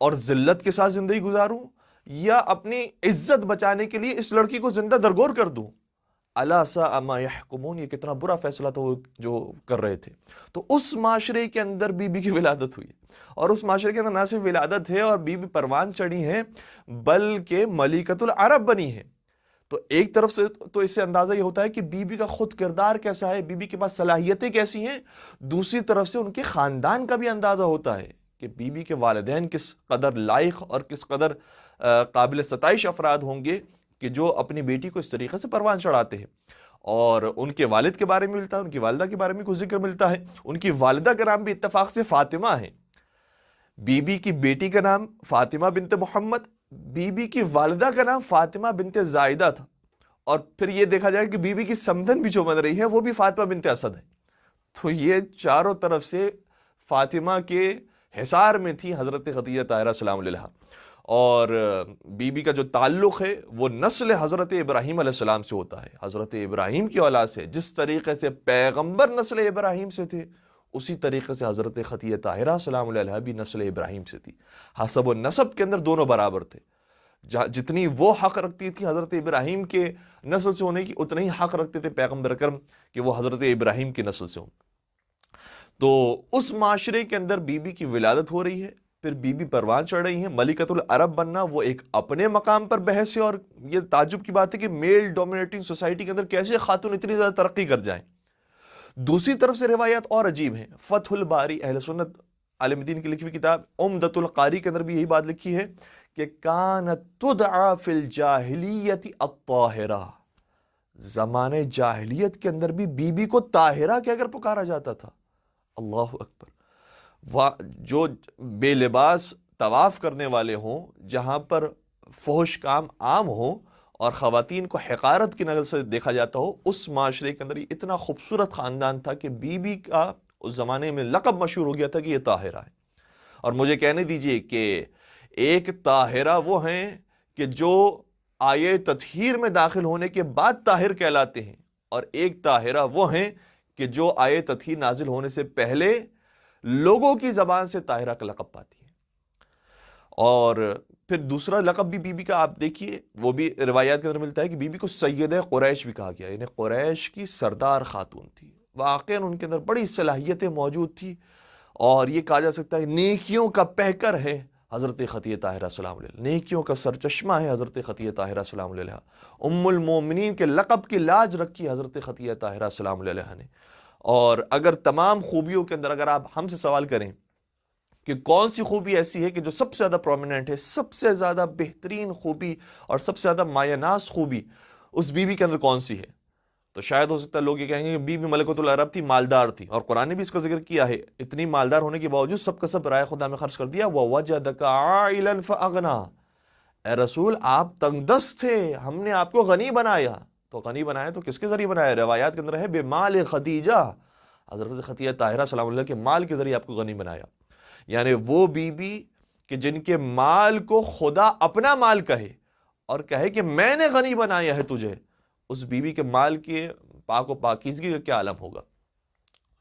اور ذلت کے ساتھ زندگی گزاروں یا اپنی عزت بچانے کے لیے اس لڑکی کو زندہ درگور کر دوں؟ الا ساء ما یحکمون، یہ کتنا برا فیصلہ تھا وہ جو کر رہے تھے۔ تو اس معاشرے کے اندر بی بی کی ولادت ہوئی، اور اس معاشرے کے اندر نہ صرف ولادت ہے اور بی بی پروان چڑھی ہیں بلکہ ملکۃ العرب بنی ہے۔ تو ایک طرف سے تو اس سے اندازہ یہ ہوتا ہے کہ بی بی کا خود کردار کیسا ہے، بی بی کے پاس صلاحیتیں کیسی ہیں، دوسری طرف سے ان کے خاندان کا بھی اندازہ ہوتا ہے کہ بی بی کے والدین کس قدر لائق اور کس قدر قابل ستائش افراد ہوں گے کہ جو اپنی بیٹی کو اس طریقے سے پروان چڑھاتے ہیں۔ اور ان کے والد کے بارے میں ملتا ہے، ان کی والدہ کے بارے میں کچھ ذکر ملتا ہے۔ ان کی والدہ کا نام بھی اتفاق سے فاطمہ ہے، بی بی کی بیٹی کا نام فاطمہ بنت محمد، بی بی کی والدہ کا نام فاطمہ بنت زائدہ تھا، اور پھر یہ دیکھا جائے کہ بی بی کی سمدن بھی جو بن رہی ہے وہ بھی فاطمہ بنت اسد ہے۔ تو یہ چاروں طرف سے فاطمہ کے حصار میں تھی حضرت خدیجہ طاہرہ سلام علیہا، اور بی بی کا جو تعلق ہے وہ نسل حضرت ابراہیم علیہ السلام سے ہوتا ہے، حضرت ابراہیم کی اولاد سے۔ جس طریقے سے پیغمبر نسل ابراہیم سے تھے، اسی طریقے سے حضرت خدیجہ طاہرہ سلام علیہا بھی نسل ابراہیم سے تھی۔ حسب و نسب کے اندر دونوں برابر تھے، جتنی وہ حق رکھتی تھی حضرت ابراہیم کے نسل سے ہونے کی، اتنا ہی حق رکھتے تھے پیغمبر اکرم کہ وہ حضرت ابراہیم کی نسل سے ہوں۔ تو اس معاشرے کے اندر بی بی کی ولادت ہو رہی ہے، پھر بی بی پروان چڑھ رہی ہیں۔ ملکۃ العرب بننا وہ ایک اپنے مقام پر بحث ہے، اور یہ تعجب کی بات ہے کہ میل ڈومینیٹنگ سوسائٹی کے اندر کیسے خاتون اتنی زیادہ ترقی کر جائیں۔ دوسری طرف سے روایات اور عجیب ہیں۔ فتح الباری، اہل سنت عالم دین کی لکھی ہوئی کتاب عمدۃ القاری کے اندر بھی یہی بات لکھی ہے کہ کانت تدعى فی الجاہلیت الطاہرہ، زمانے جاہلیت کے اندر بھی بی بی کو طاہرہ کہہ کر پکارا جاتا تھا۔ اللہ اکبر۔ جو بے لباس طواف کرنے والے ہوں، جہاں پر فحش کام عام ہوں اور خواتین کو حقارت کی نظر سے دیکھا جاتا ہو، اس معاشرے کے اندر یہ اتنا خوبصورت خاندان تھا کہ بی بی کا اس زمانے میں لقب مشہور ہو گیا تھا کہ یہ طاہرہ ہے۔ اور مجھے کہنے دیجئے کہ ایک طاہرہ وہ ہیں کہ جو آیے تطہیر میں داخل ہونے کے بعد طاہر کہلاتے ہیں، اور ایک طاہرہ وہ ہیں کہ جو آیے تطہیر نازل ہونے سے پہلے لوگوں کی زبان سے طاہرہ کا لقب پاتی ہے۔ اور پھر دوسرا لقب بھی بی بی کا آپ دیکھیے، وہ بھی روایات کے اندر ملتا ہے کہ بی بی کو سیدہ قریش بھی کہا گیا، یعنی قریش کی سردار خاتون تھی۔ واقعاً ان کے اندر بڑی صلاحیتیں موجود تھی، اور یہ کہا جا سکتا ہے نیکیوں کا پیکر ہے حضرت خدیجہ طاہرہ سلام علیہ، نیکیوں کا سرچشمہ ہے حضرت خدیجہ طاہرہ سلام علیہ۔ ام المومنین کے لقب کی لاج رکھی حضرت خدیجہ طاہرہ سلام علیہ نے۔ اور اگر تمام خوبیوں کے اندر اگر آپ ہم سے سوال کریں کہ کون سی خوبی ایسی ہے کہ جو سب سے زیادہ پرومیننٹ ہے، سب سے زیادہ بہترین خوبی اور سب سے زیادہ مایہ ناز خوبی اس بی بی کے اندر کون سی ہے، تو شاید ہو سکتا ہے لوگ یہ کہیں گے کہ بی بی ملکۃ العرب تھی، مالدار تھی، اور قرآن نے بھی اس کا ذکر کیا ہے۔ اتنی مالدار ہونے کے باوجود سب کا سب رائے خدا میں خرچ کر دیا۔ وَوَجَدَكَ عَائِلًا فَأَغْنَىٰ، اے رسول آپ تنگ دست تھے، ہم نے آپ کو غنی بنایا۔ تو غنی بنایا تو کس کے ذریعے بنایا؟ روایات کے اندر ہے بِمَالِ خدیجہ، حضرت خدیجہ طاہرہ سلام اللہ کے مال کے ذریعے آپ کو غنی بنایا۔ یعنی وہ بی بی کہ جن کے مال کو خدا اپنا مال کہے اور کہے کہ میں نے غنی بنایا ہے تجھے، اس بی بی کے مال کے پاک و پاکیزگی کا کیا عالم ہوگا۔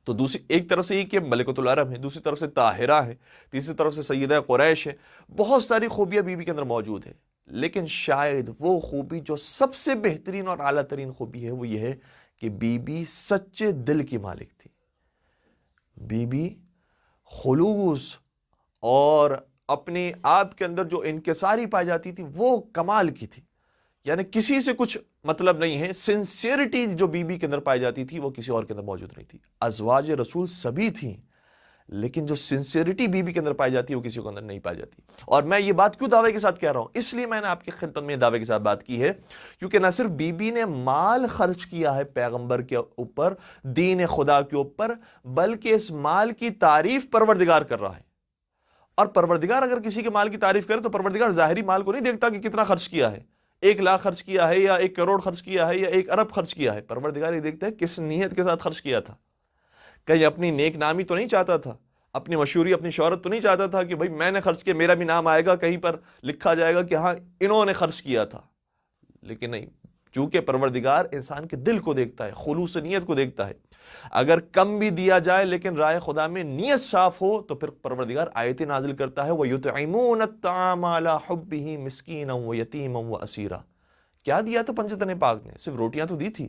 تو دوسری ایک طرف سے یہ کہ ملکۃ العرب ہے، دوسری طرف سے طاہرہ ہے، تیسری طرف سے سیدہ قریش ہے، بہت ساری خوبیاں بی بی کے اندر موجود ہیں۔ لیکن شاید وہ خوبی جو سب سے بہترین اور اعلیٰ ترین خوبی ہے وہ یہ ہے کہ بی بی سچے دل کی مالک تھی۔ بی بی خلوص اور اپنے آپ کے اندر جو انکساری پائی جاتی تھی وہ کمال کی تھی، یعنی کسی سے کچھ مطلب نہیں ہے۔ سنسیئرٹی جو بی بی کے اندر پائی جاتی تھی وہ کسی اور کے اندر موجود نہیں تھی۔ ازواج رسول سبھی تھیں، لیکن جو سنسیئرٹی بی بی کے اندر پائی جاتی ہے وہ کسی کے اندر نہیں پائی جاتی۔ اور میں یہ بات کیوں دعوے کے ساتھ کہہ رہا ہوں؟ اس لیے میں نے آپ کی خدمت میں دعوے کے ساتھ بات کی ہے کیونکہ نہ صرف بی بی نے مال خرچ کیا ہے پیغمبر کے اوپر، دین خدا کے اوپر، بلکہ اس مال کی تعریف پروردگار کر رہا ہے۔ اور پروردگار اگر کسی کے مال کی تعریف کرے تو پروردگار ظاہری مال کو نہیں دیکھتا کہ کتنا خرچ کیا ہے، 1,00,000 خرچ کیا ہے یا 1 کروڑ خرچ کیا ہے یا 1 ارب خرچ کیا ہے۔ پروردگار یہ دیکھتا ہے کس نیت کے ساتھ خرچ کیا تھا۔ کہیں اپنی نیک نامی تو نہیں چاہتا تھا، اپنی مشہوری اپنی شہرت تو نہیں چاہتا تھا کہ بھائی میں نے خرچ کیا، میرا بھی نام آئے گا، کہیں پر لکھا جائے گا کہ ہاں انہوں نے خرچ کیا تھا۔ لیکن نہیں، چونکہ پروردگار انسان کے دل کو دیکھتا ہے، خلوص نیت کو دیکھتا ہے۔ اگر کم بھی دیا جائے لیکن رائے خدا میں نیت صاف ہو تو پھر پروردگار آیتیں نازل کرتا ہے وَيُطْعِمُونَ الطَّعَامَ عَلَىٰ حُبِّهِ مِسْكِينًا وَيَتِيمًا وَأَسِيرًا۔ کیا دیا تھا پنجتن پاک نے؟ صرف روٹیاں تو دی تھی،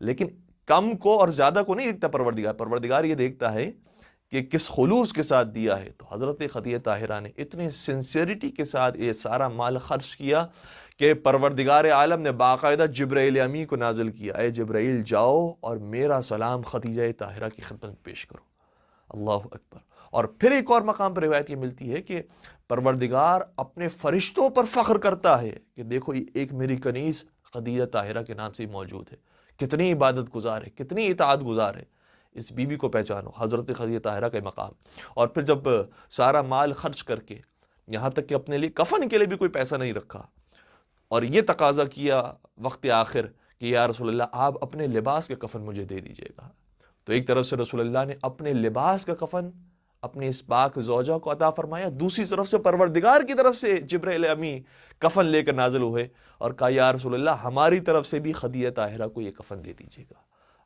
لیکن کم کو اور زیادہ کو نہیں دیکھتا پروردگار۔ پروردگار یہ دیکھتا ہے کہ کس خلوص کے ساتھ دیا ہے۔ تو حضرت خدیجہ طاہرہ نے اتنی سنسیریٹی کے ساتھ یہ سارا مال خرچ کیا کہ پروردگار عالم نے باقاعدہ جبرائیل امی کو نازل کیا، اے جبرائیل جاؤ اور میرا سلام خدیجہ طاہرہ کی خدمت میں پیش کرو۔ اللہ اکبر۔ اور پھر ایک اور مقام پر روایت یہ ملتی ہے کہ پروردگار اپنے فرشتوں پر فخر کرتا ہے کہ دیکھو ایک میری کنیز خدیجہ طاہرہ کے نام سے موجود ہے، کتنی عبادت گزار ہے، کتنی اطاعت گزار ہے، اس بی بی کو پہچانو۔ حضرت خدیجہ طاہرہ کا مقام۔ اور پھر جب سارا مال خرچ کر کے یہاں تک کہ اپنے لیے کفن کے لیے بھی کوئی پیسہ نہیں رکھا اور یہ تقاضا کیا وقت آخر کہ یا رسول اللہ آپ اپنے لباس کا کفن مجھے دے دیجئے گا، تو ایک طرف سے رسول اللہ نے اپنے لباس کا کفن اپنی اس پاک زوجہ کو عطا فرمایا، دوسری طرف سے پروردگار کی طرف سے جبرائیل امی کفن لے کر نازل ہوئے اور کہا یا رسول اللہ ہماری طرف سے بھی خدیجہ طاہرہ کو یہ کفن دے دیجئے گا۔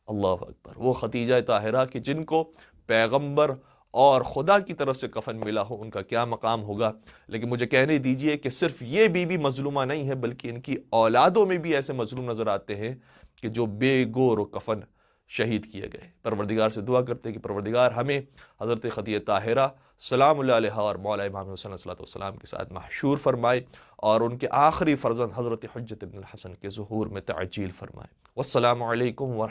اللہ اکبر۔ وہ خدیجہ طاہرہ کہ جن کو پیغمبر اور خدا کی طرف سے کفن ملا ہو، ان کا کیا مقام ہوگا۔ لیکن مجھے کہنے دیجئے کہ صرف یہ بی بی مظلومہ نہیں ہے بلکہ ان کی اولادوں میں بھی ایسے مظلوم نظر آتے ہیں کہ جو بے گور و کفن شہید کیے گئے۔ پروردگار سے دعا کرتے ہیں کہ پروردگار ہمیں حضرت خدیجہ طاہرہ سلام اللہ علیہا اور مولا امام حسین صلی اللہ علیہ وسلم کے ساتھ محشور فرمائے اور ان کے آخری فرزند حضرت حجت ابن الحسن کے ظہور میں تعجیل فرمائے۔ والسلام علیکم ورحمۃ